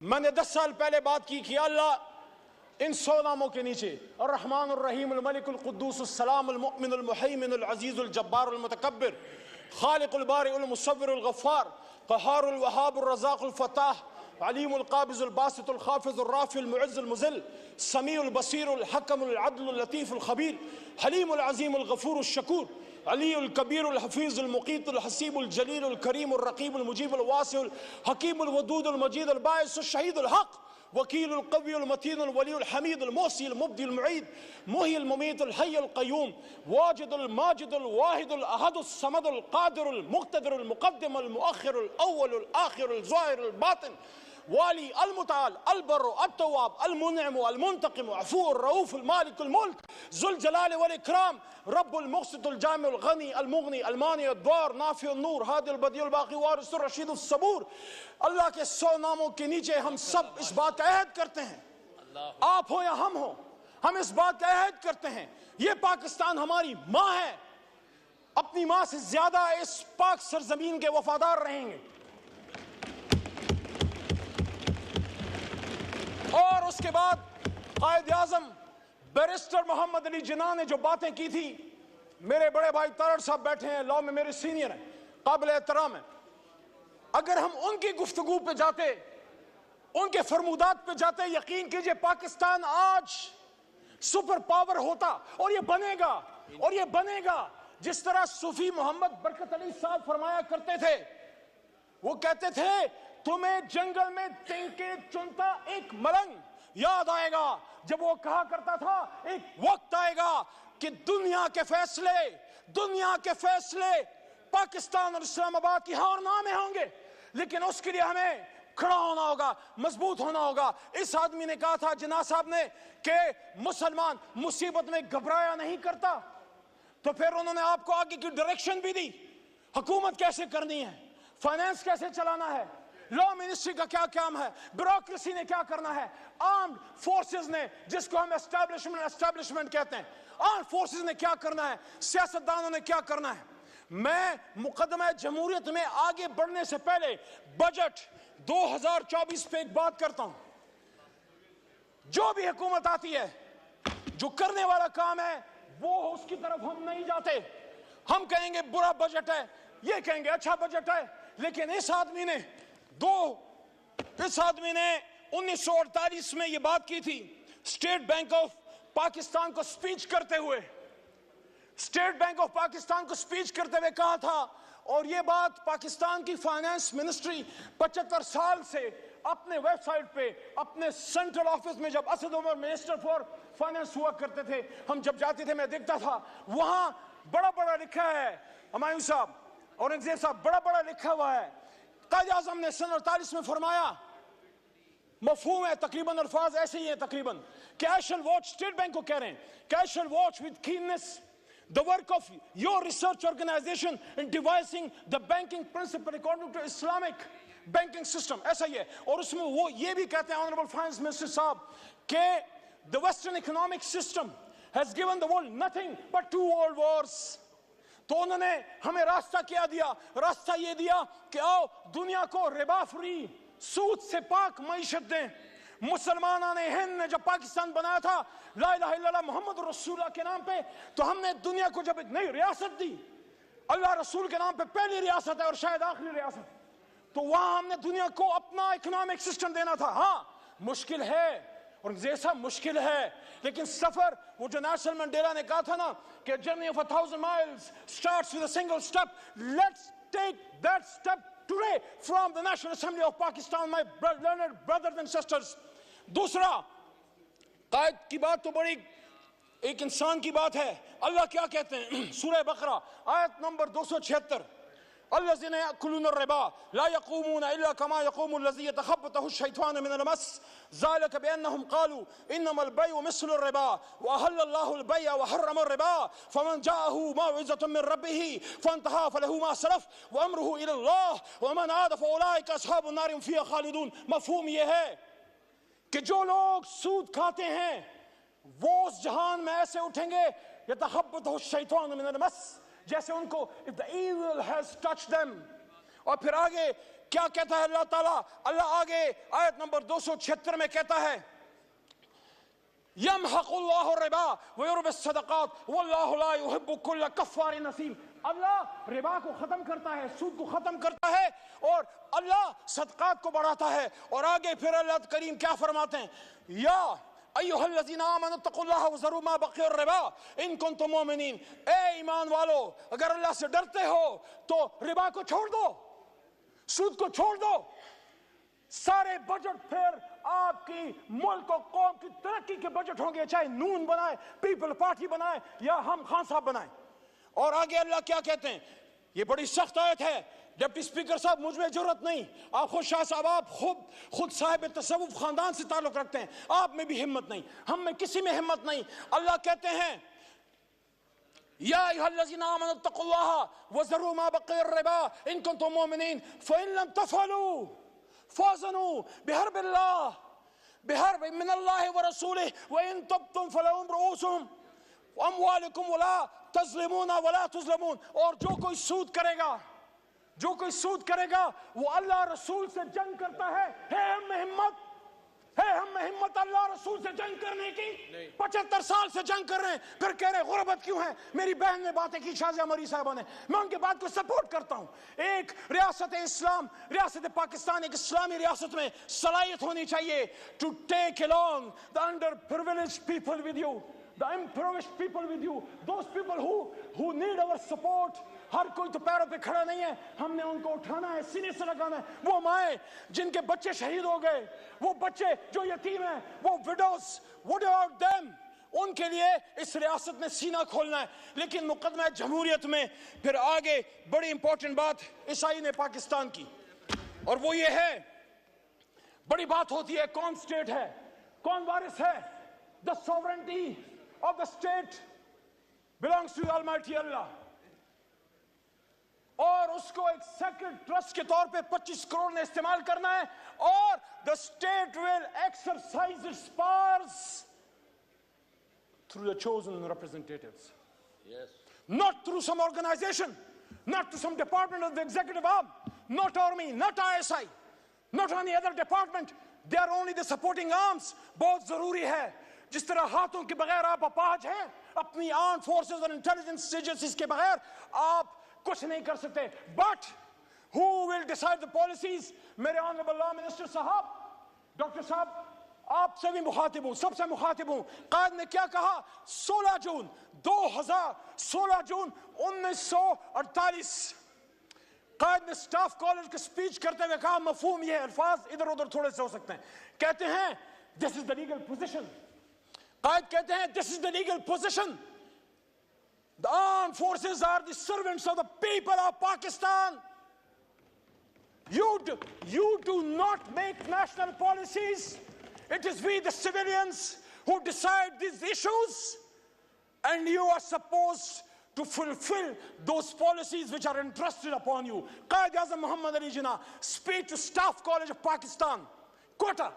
میں نے 10 سال پہلے بات کی کہ اللہ ان 100 ناموں کے نیچے الرحمن الرحیم الملک القدوس السلام المؤمن المحیمن العزیز الجبار المتکبر خالق البارئ المصور الغفار قہار الوہاب الرزاق الفتاح علیم القابض الباسط الخافض الرافع المعز المذل سمیع البصیر الحکم العدل اللطیف الخبیر حلیم العظیم الغفور الشکور علی الکبیر الحفیظ المقیت الحسیب الجلیل الکریم الرقیب المجیب الواسع الحکیم الودود المجید الباعث الشہید الحق وکیل القوی المتین الولی الحمید المحصی المبدی المعید محی الممیت الحی القیوم واجد الماجد الواحد الاحد الصمد القادر المقتدر المقدم المؤخر الاول الاخر الظاہر الباطن والی المتعال البر التواب المنعم المنتقم عفو الرؤوف المالک الملک ذو الجلال والاکرام رب المقسط الجامع الغنی المغنی المانع الضار نافع النور ہادی البدیع الباقی وارث الرشید الصبور۔ اللہ کے 100 ناموں کے نیچے ہم سب اس بات کا عہد کرتے ہیں، آپ ہو یا ہم ہو، ہم اس بات کا عہد کرتے ہیں یہ پاکستان ہماری ماں ہے، اپنی ماں سے زیادہ اس پاک سرزمین کے وفادار رہیں گے۔ اور اس کے بعد قائد اعظم بیرسٹر محمد علی جناح نے جو باتیں کی تھی، میرے بڑے بھائی تارڑ صاحب بیٹھے ہیں، لاء میں میرے سینئر ہیں، قابل احترام ہیں، اگر ہم ان کی گفتگو پہ جاتے، ان کے فرمودات پہ جاتے، یقین کیجئے پاکستان آج سپر پاور ہوتا، اور یہ بنے گا، اور یہ بنے گا جس طرح صوفی محمد برکت علی صاحب فرمایا کرتے تھے۔ وہ کہتے تھے تمہیں جنگل میں تنکے چنتا ایک ملنگ یاد آئے گا، جب وہ کہا کرتا تھا ایک وقت آئے گا کہ دنیا کے فیصلے پاکستان اور اسلام آباد کی ہاں اور نہ میں ہوں گے، لیکن اس کے لیے ہمیں کھڑا ہونا ہوگا، مضبوط ہونا ہوگا۔ اس آدمی نے کہا تھا جناح صاحب نے کہ مسلمان مصیبت میں گھبرایا نہیں کرتا، تو پھر انہوں نے آپ کو آگے کی ڈائریکشن بھی دی، حکومت کیسے کرنی ہے، فائنانس کیسے چلانا ہے، لاء منسٹری کا کیا کام ہے، بیوروکریسی نے کیا کرنا ہے، آرمڈ فورسز نے، جس کو ہم اسٹیبلشمنٹ کہتے ہیں، آرمڈ فورسز نے کیا کرنا ہے، سیاستدانوں نے کیا کرنا ہے۔ میں مقدمہ جمہوریت میں آگے بڑھنے سے پہلے بجٹ 2024 پہ ایک بات کرتا ہوں، جو بھی حکومت آتی ہے، جو کرنے والا کام ہے وہ اس کی طرف ہم نہیں جاتے، ہم کہیں گے برا بجٹ ہے، یہ کہیں گے اچھا بجٹ ہے، لیکن اس آدمی نے 1948 میں یہ بات کی تھی، اسٹیٹ بینک آف پاکستان کو سپیچ کرتے ہوئے کہا تھا، اور یہ بات پاکستان کی فائنانس منسٹری 75 سال سے اپنے ویب سائٹ پہ، اپنے سینٹرل آفس میں، جب Asad Umar minister for finance ہوا کرتے تھے، ہم جب جاتے تھے میں دیکھتا تھا وہاں بڑا بڑا لکھا ہے، ہمایوں صاحب، اورنگزیب صاحب، بڑا بڑا لکھا ہوا ہے۔ قائد اعظم نے سن 48 میں فرمایا، مفہوم ہے تقریباً، الفاظ ایسے ہی ہیں تقریباً، کہ I shall watch، state bank کو کہہ رہے ہیں کہ I shall watch with keenness the work of your research organization in devising the banking principle according to Islamic banking system۔ ایسا ہی ہے، اور اس میں وہ یہ بھی کہتے ہیں Honorable Finance Minister صاحب کہ the Western economic system has given the world nothing but 2 world wars۔ تو انہوں نے ہمیں راستہ کیا دیا، راستہ یہ دیا کہ آؤ دنیا کو ربا فری، سود سے پاک معیشت دیں۔ مسلمانان ہند نے جب پاکستان بنایا تھا لا الہ الا اللہ محمد رسول اللہ کے نام پہ، تو ہم نے دنیا کو جب ایک نئی ریاست دی، اللہ رسول کے نام پہ پہلی ریاست ہے اور شاید آخری ریاست، تو وہاں ہم نے دنیا کو اپنا اکنامک سسٹم دینا تھا۔ ہاں مشکل ہے، اور جیسا مشکل ہے، لیکن سفر، وہ جو نیلسن منڈیلا نے کہا تھا نا کہ journey of 1000 miles starts with a single step، let's take that step today from the National Assembly of Pakistan, my learned brothers and sisters۔ دوسرا، قائد کی بات تو بڑی ایک انسان کی بات ہے، اللہ کیا کہتے ہیں سورہ بقرہ آیت نمبر 276، الذين يأكلون الربا لا يقومون إلا كما يقوم الذي يتخبطه الشيطان من المس ذلك بأنهم قالوا إنما البيع مثل الربا وأحل الله البيع وحرم الربا فمن جاءه موعظة من ربه فانتهى فله ما سلف وأمره إلى الله ومن عاد فأولئك أصحاب النار هم فيها خالدون۔ مفہوم یہ ہے کہ جو لوگ سود کھاتے ہیں وہ اس جہان میں ایسے اٹھیں گے يتخبطه الشيطان من المس، جیسے ان کو if the evil has touched them، اور پھر آگے کیا کہتا ہے اللہ تعالیٰ؟ اللہ آگے آیت نمبر 276 میں کہتا ہے یمحق اللہ الربا ویربی الصدقات واللہ لا یحب کل کفار نثیم. اللہ ربا کو ختم کرتا ہے, سود کو ختم کرتا ہے, اور اللہ صدقات کو بڑھاتا ہے. اور آگے پھر اللہ کریم کیا فرماتے ہیں؟ یا ایھا الذین آمنوا اتقوا اللہ وذروا ما بقی الربا ان کنتم مؤمنین. اے ایمان والو, اگر اللہ سے ڈرتے ہو تو ربا کو چھوڑ دو, سود کو چھوڑ دو. سارے بجٹ پھر آپ کی ملک و قوم کی ترقی کے بجٹ ہوں گے, چاہے نون بنائے, پیپل پارٹی بنائے, یا ہم خان صاحب بنائیں. اور آگے اللہ کیا کہتے ہیں؟ یہ بڑی سخت آیت ہے. ڈپٹی اسپیکر صاحب, مجھ میں جرت نہیں, آپ خود شاہ صاحب, آپ خود صاحب تصوف خاندان سے تعلق رکھتے ہیں, آپ میں بھی ہمت نہیں, ہم میں کسی میں ہمت نہیں. اللہ کہتے ہیں یا ایھا الذین آمنوا اتقوا اللہ وذروا ما بقی الربا ان کنتم مؤمنین فإن لم تفعلوا فاذنوا بحرب من اللہ ورسولہ وإن تبتم فلکم رؤوس اموالکم ولا تظلمون ولا تظلمون. اور جو کوئی سود کرے گا وہ اللہ رسول سے جنگ کرتا ہے. ہم میں ہمت اللہ رسول سے جنگ کرنے کی؟ 75 سال سے جنگ کر رہے ہیں, پھر کہہ رہے غربت کیوں ہے؟ میری بہن نے باتیں کی, شازیہ مری صاحبہ نے, میں ان کے بات کو سپورٹ کرتا ہوں. ایک ریاست اسلام, ریاست پاکستان ایک اسلامی ریاست میں صلاحیت ہونی چاہیے to take along the underprivileged people with you, the impoverished people with you, those people who need our support. ہر کوئی تو پیروں پہ کھڑا نہیں ہے, ہم نے ان کو اٹھانا ہے, سینے سے لگانا ہے. وہ مائیں جن کے بچے شہید ہو گئے, وہ بچے جو یتیم ہیں, وہ وڈوز, what about them? ان کے لیے اس ریاست میں سینہ کھولنا ہے. لیکن مقدمہ جمہوریت میں پھر آگے بڑی امپورٹنٹ بات عیسائی نے پاکستان کی, اور وہ یہ ہے, بڑی بات ہوتی ہے کون سٹیٹ ہے, کون وارث ہے. The sovereignty of the state belongs to Almighty Allah. اور اس کو ایک سیکرڈ ٹرسٹ کے طور پہ 25 کروڑ نے استعمال کرنا ہے, اور the state will exercise its powers through the chosen representatives. Yes. Not through some organization, not through some department of the executive arm, not army, not ISI, not any other department. They are only the supporting arms. بہت ضروری ہے. جس طرح ہاتھوں کے بغیر آپ اپاہج ہیں, اپنی آرم فورسز اور انٹیلیجنس ایجنسیز کے بغیر آپ کچھ نہیں کر سکتے. But who will decide the policies? میرے آنریبل لا منسٹر صاحب, ڈاکٹر صاحب, آپ سے بھی مخاطب ہوں, سب سے مخاطب ہوں. قائد نے کیا کہا؟ 16 جون 1948 قائد نے سٹاف کالج کے سپیچ کرتے ہوئے کہا, مفہوم یہ ہے, الفاظ ادھر ادھر تھوڑے سے ہو سکتے ہیں, کہتے ہیں this is the legal position. قائد کہتے ہیں this is the legal position. The armed forces are the servants of the people of Pakistan. You do not make national policies. It is we the civilians who decide these issues, and you are supposed to fulfill those policies which are entrusted upon you. Qaid Azam Muhammad Ali Jinnah, speech to Staff College of Pakistan, Quetta.